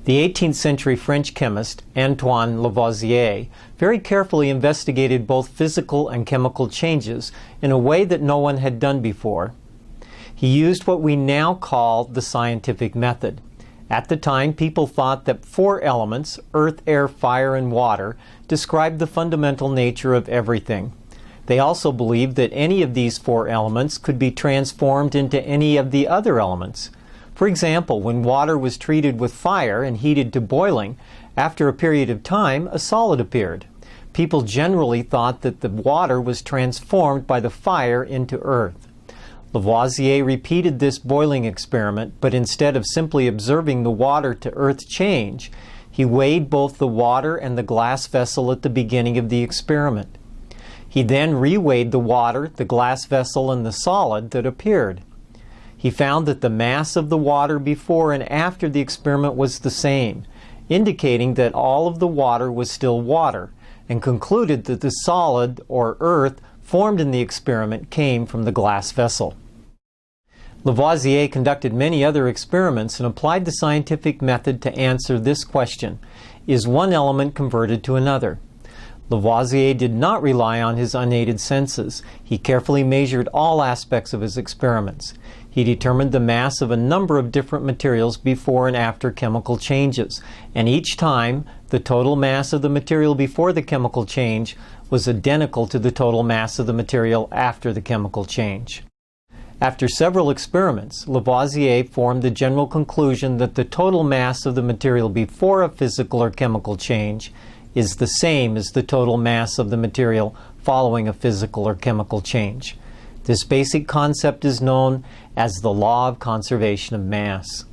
The 18th century French chemist Antoine Lavoisier very carefully investigated both physical and chemical changes in a way that no one had done before. He used what we now call the scientific method. At the time, people thought that 4 elements, earth, air, fire, and water, described the fundamental nature of everything. They also believed that any of these 4 elements could be transformed into any of the other elements. For example, when water was treated with fire and heated to boiling, after a period of time, a solid appeared. People generally thought that the water was transformed by the fire into earth. Lavoisier repeated this boiling experiment, but instead of simply observing the water to earth change, he weighed both the water and the glass vessel at the beginning of the experiment. He then reweighed the water, the glass vessel, and the solid that appeared. He found that the mass of the water before and after the experiment was the same, indicating that all of the water was still water, and concluded that the solid, or earth, formed in the experiment came from the glass vessel. Lavoisier conducted many other experiments and applied the scientific method to answer this question: is one element converted to another? Lavoisier did not rely on his unaided senses. He carefully measured all aspects of his experiments. He determined the mass of a number of different materials before and after chemical changes, and each time the total mass of the material before the chemical change was identical to the total mass of the material after the chemical change. After several experiments, Lavoisier formed the general conclusion that the total mass of the material before a physical or chemical change is the same as the total mass of the material following a physical or chemical change. This basic concept is known as the law of conservation of mass.